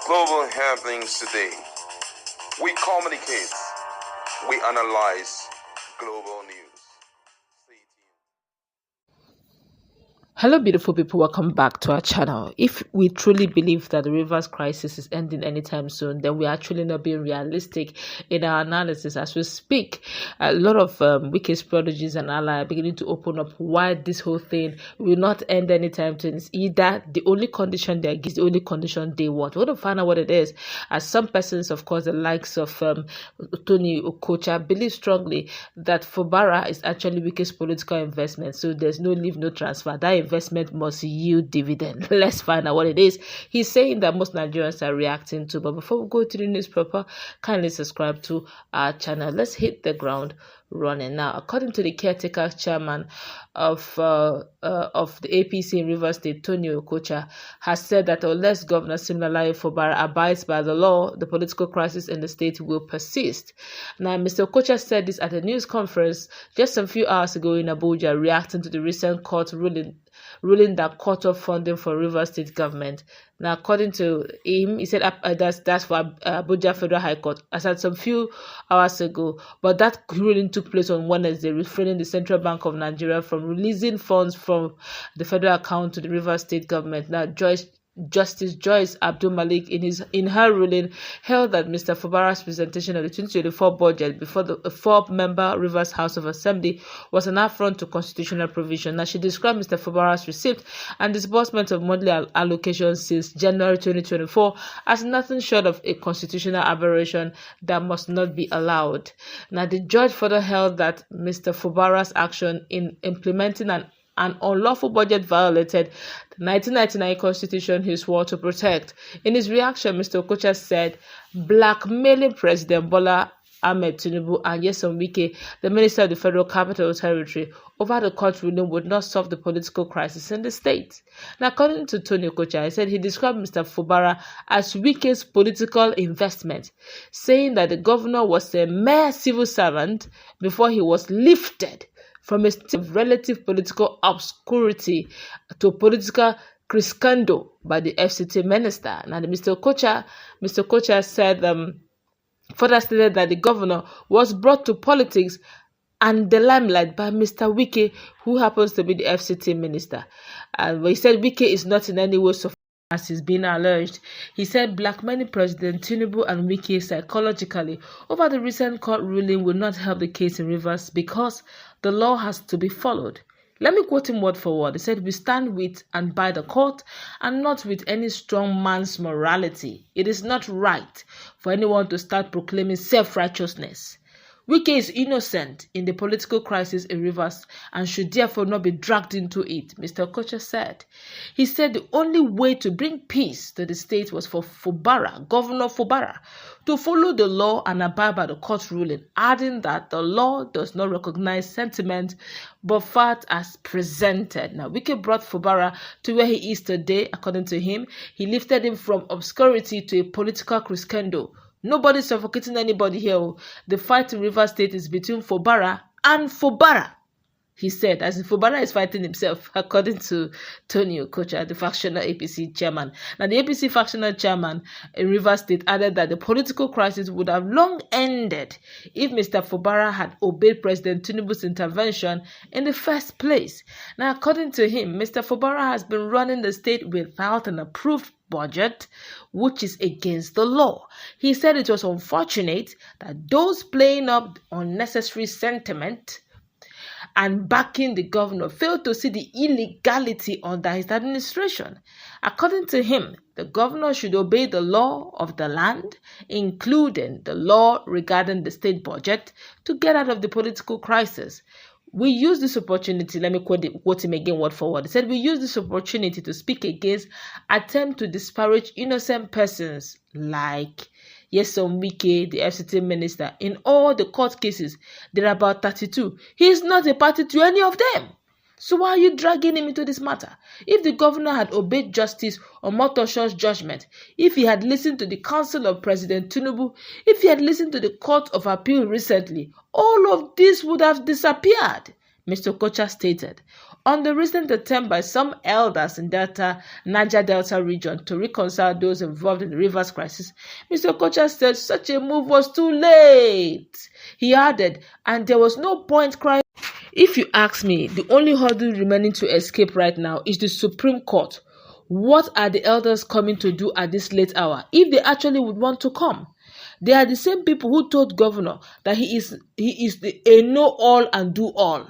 global happenings today. We communicate, we analyze global news. Hello beautiful people, welcome back to our channel. If we truly believe that the Rivers crisis is ending anytime soon, then we're actually not being realistic in our analysis. As we speak, a lot of Wike's prodigies and allies are beginning to open up why this whole thing will not end anytime soon. It's either the only condition they give, the only condition they want. We want to find out what it is. As some persons, of course, the likes of Tony Okocha, believe strongly that Fubara is actually Wike's political investment. So there's no leave, no transfer. That investment must yield dividend. Let's find out what it is he's saying that most Nigerians are reacting to. But before we go to the news proper, kindly subscribe to our channel. Let's hit the ground running now. According to the caretaker chairman of the APC in Rivers State, Tony Okocha, has said that unless Governor Siminalayi Fubara abides by the law, the political crisis in the state will persist. Now, Mr. Okocha said this at a news conference just a few hours ago in Abuja, reacting to the recent court ruling that cut off funding for Rivers State government. Now, according to him, he said that's for Abuja Federal High Court. I said some few hours ago, but that ruling took place on Wednesday, refraining the Central Bank of Nigeria from releasing funds from the federal account to the Rivers State government. Now, Justice Joyce Abdul Malik, in her ruling, held that Mr. Fubara's presentation of the 2024 budget before the 4-member Rivers House of Assembly was an affront to constitutional provision. Now, she described Mr. Fubara's receipt and disbursement of monthly allocations since January 2024 as nothing short of a constitutional aberration that must not be allowed. Now, the judge further held that Mr. Fubara's action in implementing an unlawful budget violated the 1999 Constitution he swore to protect. In his reaction, Mr. Okocha said blackmailing President Bola Ahmed Tinubu and Nyesom Wike, the Minister of the Federal Capital Territory, over the court ruling would not solve the political crisis in the state. Now, according to Tony Okocha, he said he described Mr. Fubara as Wike's political investment, saying that the governor was a mere civil servant before he was lifted from a state of relative political obscurity to political crescendo by the FCT minister. Now, Mr. Okocha said, further stated that the governor was brought to politics and the limelight by Mr. Wike, who happens to be the FCT minister. And he said Wike is not in any way so as is being alleged. He said blackmailing President Tinubu and Wike psychologically over the recent court ruling will not help the case in Rivers because the law has to be followed. Let me quote him word for word. He said, "We stand with and by the court and not with any strong man's morality. It is not right for anyone to start proclaiming self-righteousness. Wike is innocent in the political crisis in Rivers and should therefore not be dragged into it," Mr. Okocha said. He said the only way to bring peace to the state was for Governor Fubara, to follow the law and abide by the court ruling, adding that the law does not recognize sentiment but fact as presented. Now, Wike brought Fubara to where he is today. According to him, he lifted him from obscurity to a political crescendo. Nobody's suffocating anybody here. The fight in Rivers State is between Fubara and Fubara, he said, as if Fubara is fighting himself, according to Tony Okocha, the factional APC chairman. Now, the APC factional chairman in Rivers State added that the political crisis would have long ended if Mr. Fubara had obeyed President Tinubu's intervention in the first place. Now, according to him, Mr. Fubara has been running the state without an approved budget, which is against the law. He said it was unfortunate that those playing up unnecessary sentiment and backing the governor failed to see the illegality under his administration. According to him, the governor should obey the law of the land, including the law regarding the state budget, to get out of the political crisis. We use this opportunity, let me quote him again word for word. He said, "We use this opportunity to speak against attempt to disparage innocent persons like Nyesom Wike, the FCT minister. In all the court cases, there are about 32. He is not a party to any of them. So why are you dragging him into this matter? If the governor had obeyed Justice Omotosho's judgment, if he had listened to the counsel of President Tinubu, if he had listened to the Court of Appeal recently, all of this would have disappeared," Mr. Okocha stated. on the recent attempt by some elders in Niger Delta region to reconcile those involved in the Rivers crisis, Mr. Okocha said such a move was too late. He added, and there was no point crying. If you ask me, the only hurdle remaining to escape right now is the Supreme Court. What are the elders coming to do at this late hour, if they actually would want to come? They are the same people who told governor that he is a know-all and do-all.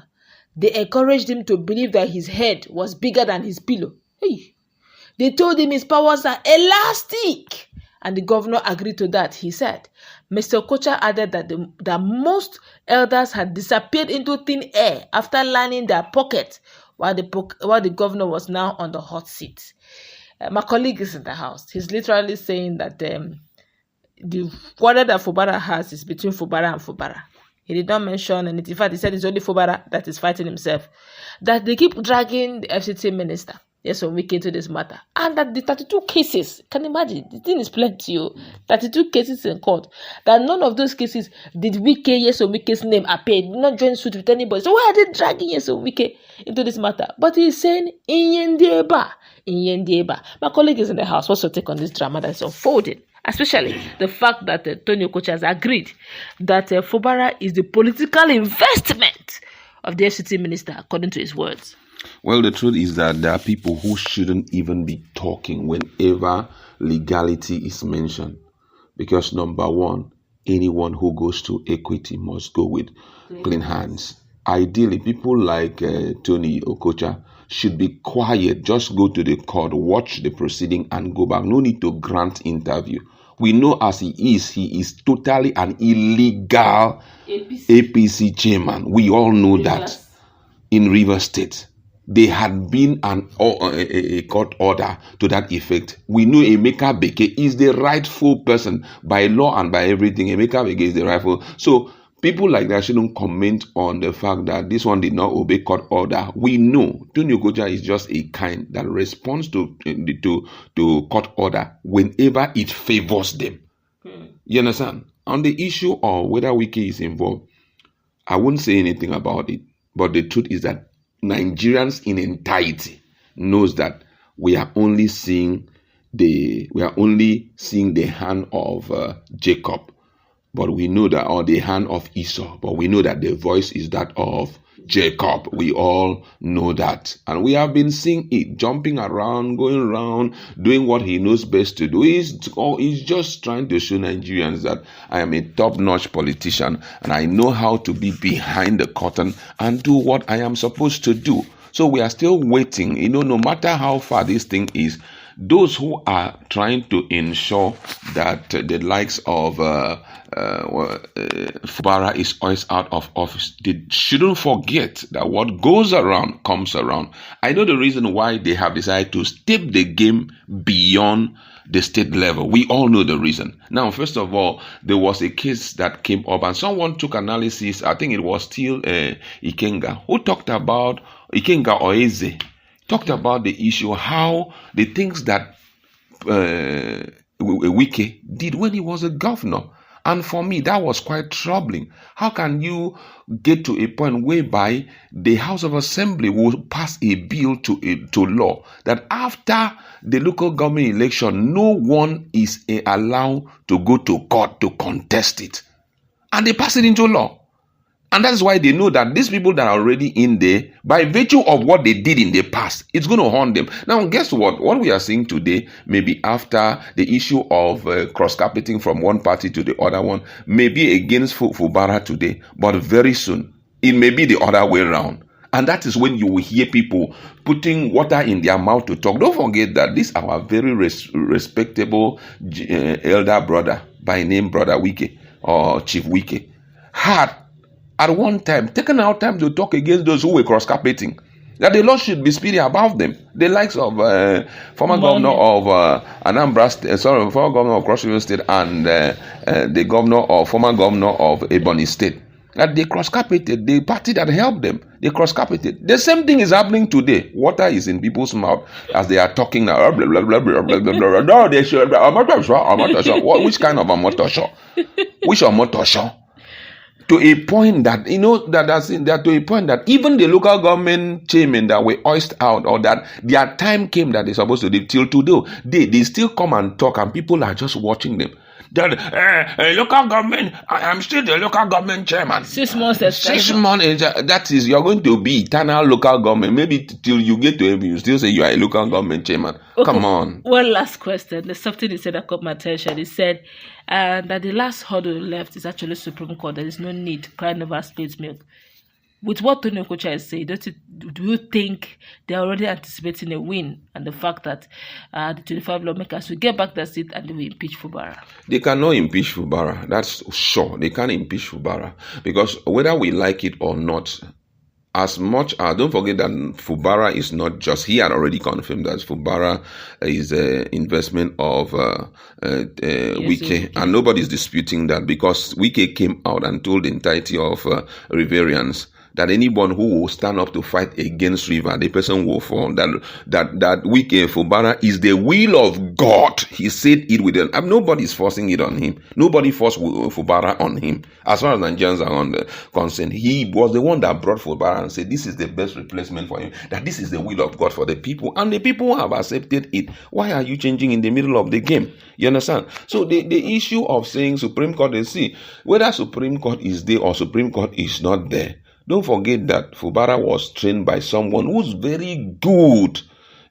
They encouraged him to believe that his head was bigger than his pillow. Hey. They told him his powers are elastic. And the governor agreed to that, he said. Mr. Okocha added that most elders had disappeared into thin air after lining their pockets while the governor was now on the hot seat. My colleague is in the house. He's literally saying that the quarrel that Fubara has is between Fubara and Fubara. He did not mention anything. In fact, he said it's only Fubara that is fighting himself. That they keep dragging the FCT minister, Wike, into this matter. And that the 32 cases, can you imagine? The thing is plenty. 32 cases in court. That none of those cases did Wike's name appear. Did not join suit with anybody. So why are they dragging Wike into this matter? But he's saying, Inyendeba. My colleague is in the house. What's your take on this drama that is unfolding? Especially the fact that Tony Okocha has agreed that Fubara is the political investment of the FCT minister, according to his words. Well, the truth is that there are people who shouldn't even be talking whenever legality is mentioned. Because number one, anyone who goes to equity must go with clean hands. Ideally, people like Tony Okocha should be quiet. Just go to the court, watch the proceeding and go back. No need to grant interview. We know as he is totally an illegal APC chairman. We all know that in Rivers State. There had been a court order to that effect. We know Emeka Beke is the rightful person by law and by everything. Emeka Beke is the rightful. So people like that shouldn't comment on the fact that this one did not obey court order. We know Tony Okocha is just a kind that responds to court order whenever it favors them. You understand? On the issue of whether Wike is involved, I won't say anything about it. But the truth is that Nigerians in entirety knows that we are only seeing the hand of Jacob, but we know that, or the hand of Esau, but we know that the voice is that of Jacob. We all know that, and we have been seeing it jumping around, going around, doing what he knows best to do. He's just trying to show Nigerians that I am a top-notch politician and I know how to be behind the curtain and do what I am supposed to do. So we are still waiting. No matter how far this thing is, those who are trying to ensure that the likes of Fubara is always out of office, they shouldn't forget that what goes around comes around. I know the reason why they have decided to step the game beyond the state level. We all know the reason. Now, first of all, there was a case that came up and someone took analysis. I think it was still Ikenga, who talked about Ikenga or Eze. Talked about the issue, how the things that Wike did when he was a governor. And for me, that was quite troubling. How can you get to a point whereby the House of Assembly will pass a bill to law that after the local government election, no one is allowed to go to court to contest it? And they pass it into law. And that's why they know that these people that are already in there, by virtue of what they did in the past, it's going to haunt them. Now, guess what? What we are seeing today, maybe after the issue of cross-carpeting from one party to the other one, may be against Fubara today, but very soon, it may be the other way around. And that is when you will hear people putting water in their mouth to talk. Don't forget that this our very respectable elder brother by name Brother Wike or Chief Wike had at one time taken out time to talk against those who were cross-carpeting, that the law should be speedy about them. The likes of former governor of Anambra State, former governor of Cross River State, and the former governor of Ebonyi State. That they cross-carpeted, the party that helped them, they cross-carpeted. The same thing is happening today. Water is in people's mouth as they are talking now. Blah, blah, blah, blah, blah, blah, blah. No, they should. I'm not sure. Which kind of a motor show? Which a motor show? to a point that, that to a point that even the local government chairmen that were oisted out, or that their time came that they're supposed to live till today, they still come and talk, and people are just watching them. That local government, I'm still the local government chairman. 6 months. 6 months. That is, you're going to be eternal local government. Maybe till you get to heaven, you still say you are a local government chairman. Okay. Come on. One last question. There's something he said that caught my attention. He said that the last hurdle left is actually Supreme Court. There is no need crying over spilled milk. With what Tony Okocha is saying, do you think they're already anticipating a win, and the fact that the 25 lawmakers will get back their seat and they will impeach Fubara? They cannot impeach Fubara. That's sure. They can't impeach Fubara, because whether we like it or not, as much as, don't forget that Fubara is not just, he had already confirmed that Fubara is an investment of Wike, and nobody's disputing that, because Wike came out and told the entirety of Riverians that anyone who will stand up to fight against River, the person will fall. That Wike, Fubara, is the will of God. He said it with them. Nobody's forcing it on him. Nobody forced Fubara on him. As far as Nigerians are concerned, he was the one that brought Fubara and said this is the best replacement for him, that this is the will of God for the people, and the people have accepted it. Why are you changing in the middle of the game? You understand? So the issue of saying Supreme Court, they see whether Supreme Court is there or Supreme Court is not there. Don't forget that Fubara was trained by someone who's very good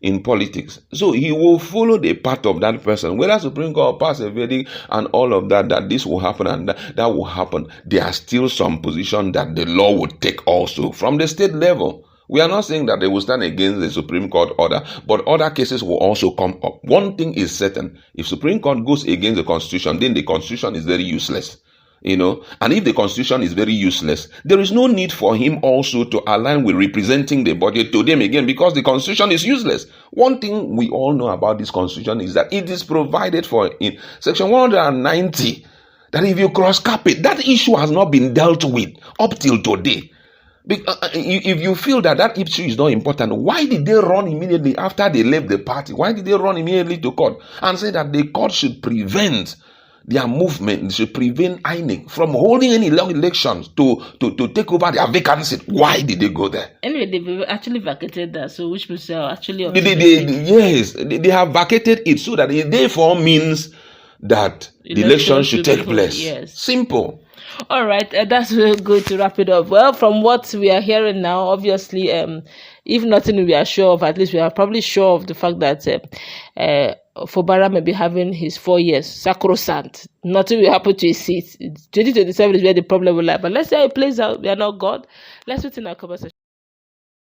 in politics. So he will follow the path of that person. Whether Supreme Court pass a verdict and all of that this will happen and that will happen, there are still some position that the law would take also from the state level. We are not saying that they will stand against the Supreme Court order, but other cases will also come up. One thing is certain. If Supreme Court goes against the Constitution, then the Constitution is very useless. And if the Constitution is very useless, there is no need for him also to align with representing the budget to them again, because the Constitution is useless. One thing we all know about this Constitution is that it is provided for in Section 190 that if you cross carpet, that issue has not been dealt with up till today. If you feel that issue is not important, why did they run immediately after they left the party? Why did they run immediately to court and say that the court should prevent their movement, should prevent INEC from holding any long elections to take over their vacancy? Why did they go there? Anyway, they've actually vacated that, so which means actually... Yes, they have vacated it, so that it therefore means that the election should take place. Yes. Simple. All right, that's good to wrap it up. Well, from what we are hearing now, obviously, if nothing we are sure of, at least we are probably sure of the fact that Fubara may be having his 4 years sacrosanct. Nothing will happen to his seat. 2027 is where the problem will lie. But let's say it plays out. We are not God. Let's put in our conversation.